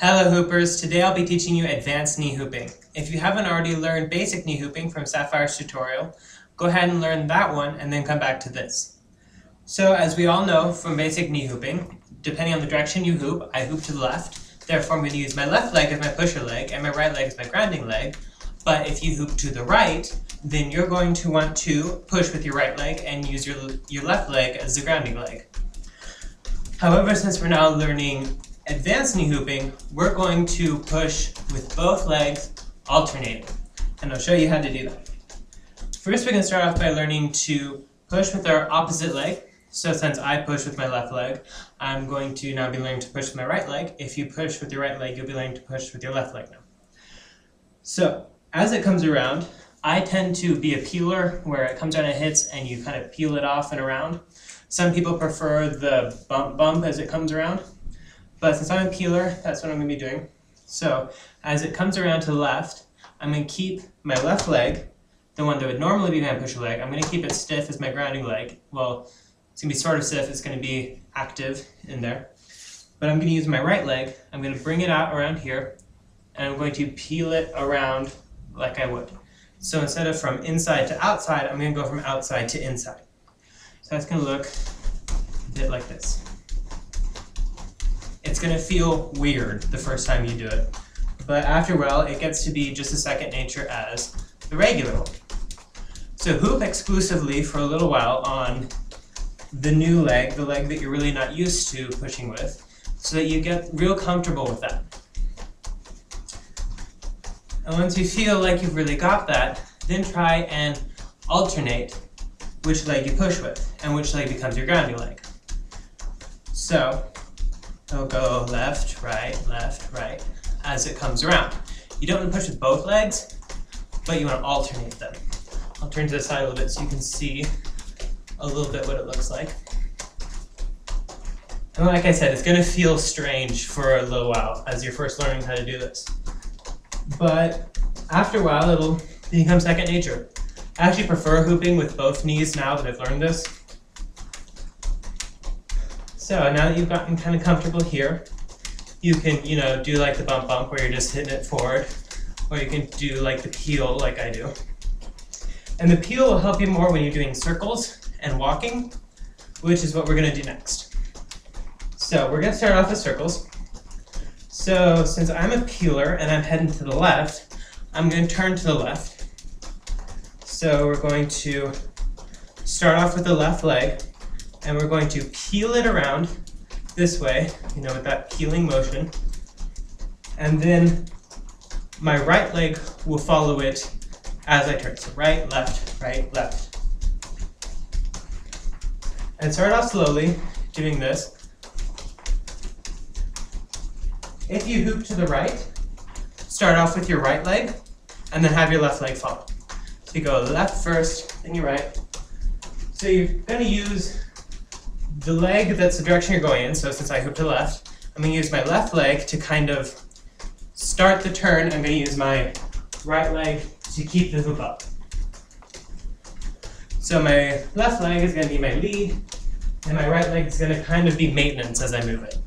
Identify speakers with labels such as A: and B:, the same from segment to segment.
A: Hello Hoopers, today I'll be teaching you advanced knee hooping. If you haven't already learned basic knee hooping from Sapphire's tutorial, go ahead and learn that one and then come back to this. So as we all know from basic knee hooping, depending on the direction you hoop, I hoop to the left, therefore I'm going to use my left leg as my pusher leg and my right leg as my grounding leg. But if you hoop to the right, then you're going to want to push with your right leg and use your left leg as the grounding leg. However, since we're now learning advanced knee hooping, we're going to push with both legs alternating, and I'll show you how to do that. First, we're going to start off by learning to push with our opposite leg. So since I push with my left leg, I'm going to now be learning to push with my right leg. If you push with your right leg, you'll be learning to push with your left leg now. So as it comes around, I tend to be a peeler, where it comes around and hits and you kind of peel it off and around. Some people prefer the bump as it comes around. But since I'm a peeler, that's what I'm going to be doing. So as it comes around to the left, I'm going to keep my left leg, the one that would normally be my pusher leg, I'm going to keep it stiff as my grounding leg. Well, it's going to be sort of stiff, it's going to be active in there. But I'm going to use my right leg, I'm going to bring it out around here, and I'm going to peel it around like I would. So instead of from inside to outside, I'm going to go from outside to inside. So that's going to look a bit like this. It's going to feel weird the first time you do it, but after a while it gets to be just as second nature as the regular one. So hoop exclusively for a little while on the new leg, the leg that you're really not used to pushing with, so that you get real comfortable with that. And once you feel like you've really got that, then try and alternate which leg you push with and which leg becomes your grounding leg. So it'll go left, right, as it comes around. You don't want to push with both legs, but you want to alternate them. I'll turn to the side a little bit so you can see a little bit what it looks like. And like I said, it's going to feel strange for a little while as you're first learning how to do this. But after a while, it'll become second nature. I actually prefer hooping with both knees now that I've learned this. So now that you've gotten kind of comfortable here, you can, do like the bump where you're just hitting it forward, or you can do like the peel like I do. And the peel will help you more when you're doing circles and walking, which is what we're going to do next. So we're going to start off with circles. So since I'm a peeler and I'm heading to the left, I'm going to turn to the left. So we're going to start off with the left leg, and we're going to peel it around this way, with that peeling motion. And then my right leg will follow it as I turn. So right, left, left. And start off slowly doing this. If you hoop to the right, start off with your right leg, and then have your left leg follow. So you go left first, then your right. So you're going to use the leg that's the direction you're going in. So since I hoop to the left, I'm going to use my left leg to kind of start the turn. I'm going to use my right leg to keep the hoop up. So my left leg is going to be my lead, and my right leg is going to kind of be maintenance as I move it.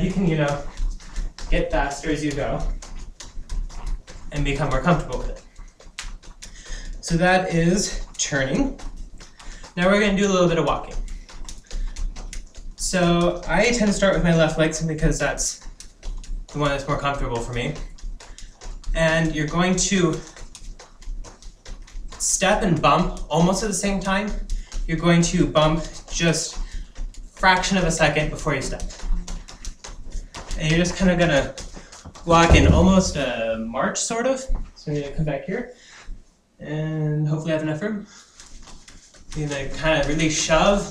A: You can, get faster as you go and become more comfortable with it. So that is turning. Now we're going to do a little bit of walking. So I tend to start with my left leg simply because that's the one that's more comfortable for me. And you're going to step and bump almost at the same time. You're going to bump just a fraction of a second before you step. And you're just kind of going to walk in almost a march, sort of. So I'm going to come back here and hopefully I have enough room. You're going to kind of really shove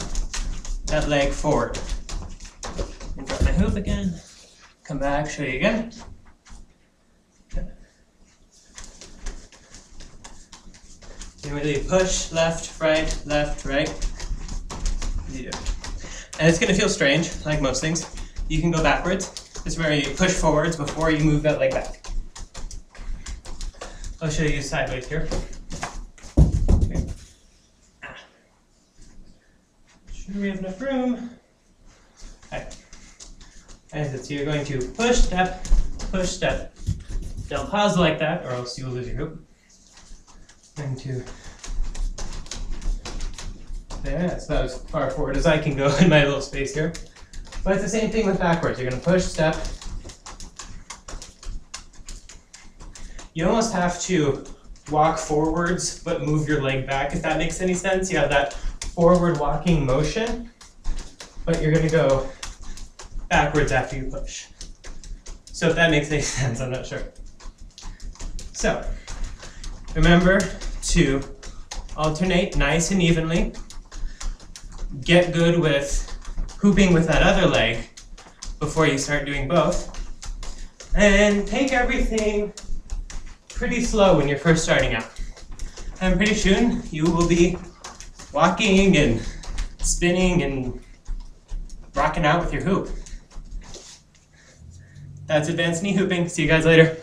A: that leg forward. And drop my hoop again. Come back, show you again. You really push left, right, left, right. You do. And it's going to feel strange, like most things. You can go backwards. This is where you push forwards before you move that leg back. I'll show you sideways here. Sure we have enough room. Okay. And so you're going to push, step, push, step. Don't pause like that or else you'll lose your hoop. Going to there, that's about as far forward as I can go in my little space here. But it's the same thing with backwards. You're going to push, step. You almost have to walk forwards but move your leg back, if that makes any sense. You have that forward walking motion, but you're going to go backwards after you push. So if that makes any sense, I'm not sure. So remember to alternate nice and evenly. Get good with hooping with that other leg before you start doing both. And take everything pretty slow when you're first starting out. And pretty soon you will be walking and spinning and rocking out with your hoop. That's advanced knee hooping. See you guys later.